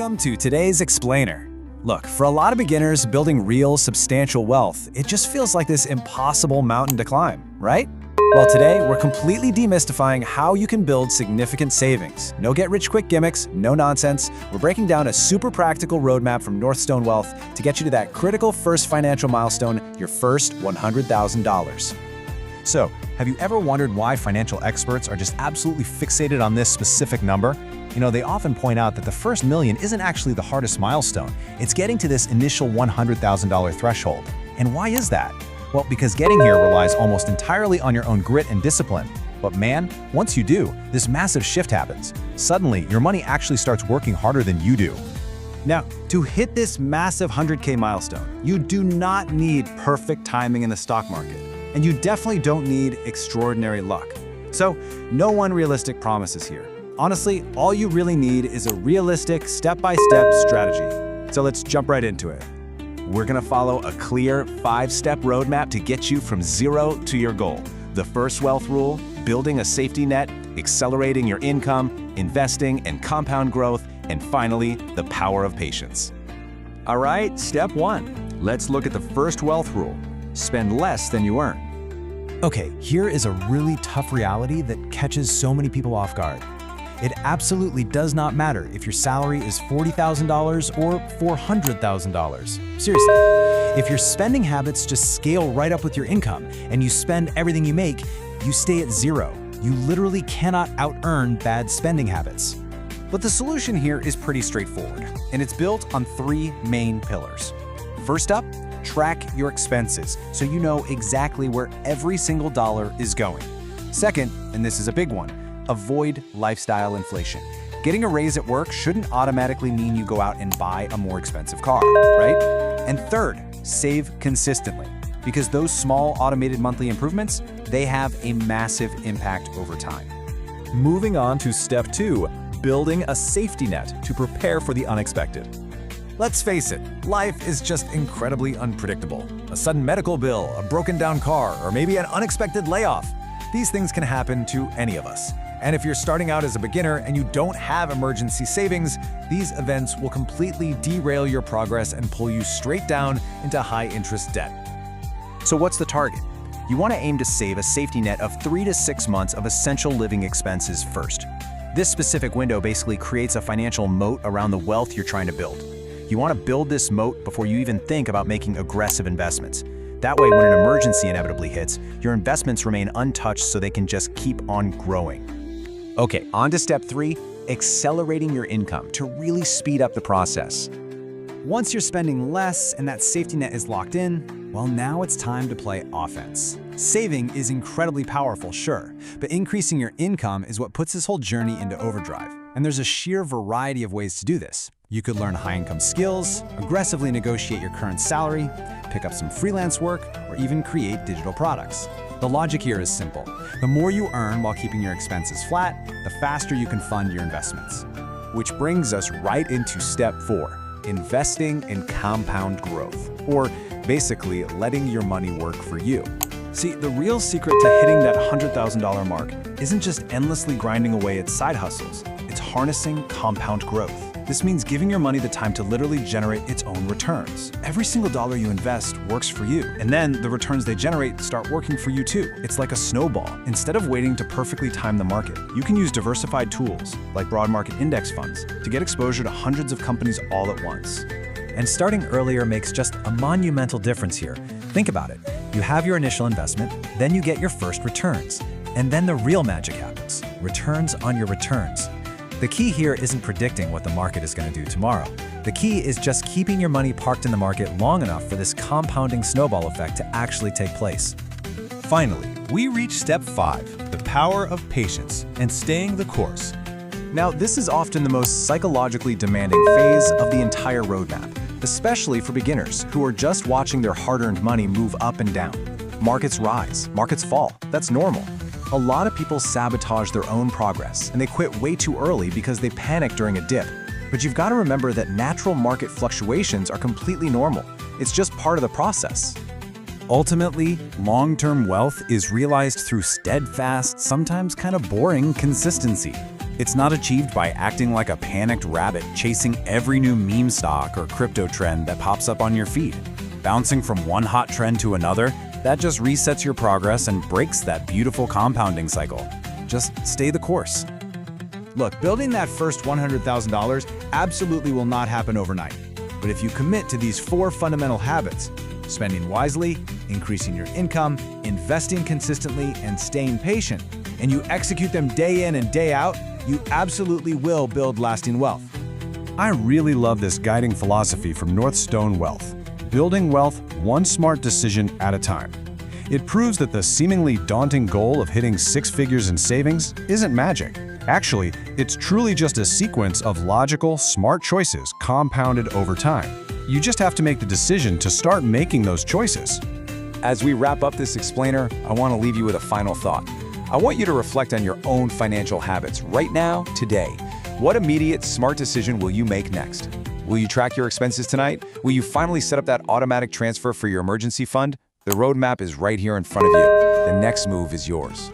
Welcome to today's explainer. Look, for a lot of beginners, building real, substantial wealth, it just feels like this impossible mountain to climb, right? Well, today, we're completely demystifying how you can build significant savings. No get-rich-quick gimmicks, no nonsense. We're breaking down a super practical roadmap from NorthStone Wealth to get you to that critical first financial milestone, your first $100,000. So, have you ever wondered why financial experts are just absolutely fixated on this specific number? You know, they often point out that the first million isn't actually the hardest milestone. It's getting to this initial $100,000 threshold. And why is that? Well, because getting here relies almost entirely on your own grit and discipline. But man, once you do, this massive shift happens. Suddenly, your money actually starts working harder than you do. Now, to hit this massive 100K milestone, you do not need perfect timing in the stock market. And you definitely don't need extraordinary luck. So, no unrealistic promises here. Honestly, all you really need is a realistic step-by-step strategy. So let's jump right into it. We're gonna follow a clear 5-step roadmap to get you from zero to your goal. The first wealth rule, building a safety net, accelerating your income, investing and compound growth, and finally, the power of patience. All right, step 1. Let's look at the first wealth rule. Spend less than you earn. Okay, here is a really tough reality that catches so many people off guard. It absolutely does not matter if your salary is $40,000 or $400,000. Seriously, if your spending habits just scale right up with your income and you spend everything you make, you stay at zero. You literally cannot out-earn bad spending habits. But the solution here is pretty straightforward, and it's built on 3 main pillars. First up, track your expenses so you know exactly where every single dollar is going. Second, and this is a big one, avoid lifestyle inflation. Getting a raise at work shouldn't automatically mean you go out and buy a more expensive car, right? And third, save consistently, because those small automated monthly improvements, they have a massive impact over time. Moving on to step 2, building a safety net to prepare for the unexpected. Let's face it, life is just incredibly unpredictable. A sudden medical bill, a broken down car, or maybe an unexpected layoff. These things can happen to any of us. And if you're starting out as a beginner and you don't have emergency savings, these events will completely derail your progress and pull you straight down into high-interest debt. So what's the target? You want to aim to save a safety net of 3 to 6 months of essential living expenses first. This specific window basically creates a financial moat around the wealth you're trying to build. You want to build this moat before you even think about making aggressive investments. That way, when an emergency inevitably hits, your investments remain untouched so they can just keep on growing. Okay, on to step 3, accelerating your income to really speed up the process. Once you're spending less and that safety net is locked in, well, now it's time to play offense. Saving is incredibly powerful, sure, but increasing your income is what puts this whole journey into overdrive. And there's a sheer variety of ways to do this. You could learn high-income skills, aggressively negotiate your current salary, pick up some freelance work, or even create digital products. The logic here is simple. The more you earn while keeping your expenses flat, the faster you can fund your investments. Which brings us right into step 4, investing in compound growth, or basically letting your money work for you. See, the real secret to hitting that $100,000 mark isn't just endlessly grinding away at side hustles. It's harnessing compound growth. This means giving your money the time to literally generate its own returns. Every single dollar you invest works for you, and then the returns they generate start working for you too. It's like a snowball. Instead of waiting to perfectly time the market, you can use diversified tools, like broad market index funds, to get exposure to hundreds of companies all at once. And starting earlier makes just a monumental difference here. Think about it. You have your initial investment, then you get your first returns. And then the real magic happens. Returns on your returns. The key here isn't predicting what the market is going to do tomorrow. The key is just keeping your money parked in the market long enough for this compounding snowball effect to actually take place. Finally, we reach step 5, the power of patience and staying the course. Now, this is often the most psychologically demanding phase of the entire roadmap, especially for beginners who are just watching their hard-earned money move up and down. Markets rise, markets fall. That's normal. A lot of people sabotage their own progress, and they quit way too early because they panic during a dip. But you've got to remember that natural market fluctuations are completely normal. It's just part of the process. Ultimately, long-term wealth is realized through steadfast, sometimes kind of boring consistency. It's not achieved by acting like a panicked rabbit chasing every new meme stock or crypto trend that pops up on your feed. Bouncing from one hot trend to another, that just resets your progress and breaks that beautiful compounding cycle. Just stay the course. Look, building that first $100,000 absolutely will not happen overnight. But if you commit to these 4 fundamental habits, spending wisely, increasing your income, investing consistently, and staying patient, and you execute them day in and day out, you absolutely will build lasting wealth. I really love this guiding philosophy from NorthStone Wealth. Building wealth one smart decision at a time. It proves that the seemingly daunting goal of hitting 6 figures in savings isn't magic. Actually, it's truly just a sequence of logical, smart choices compounded over time. You just have to make the decision to start making those choices. As we wrap up this explainer, I want to leave you with a final thought. I want you to reflect on your own financial habits right now, today. What immediate, smart decision will you make next? Will you track your expenses tonight? Will you finally set up that automatic transfer for your emergency fund? The roadmap is right here in front of you. The next move is yours.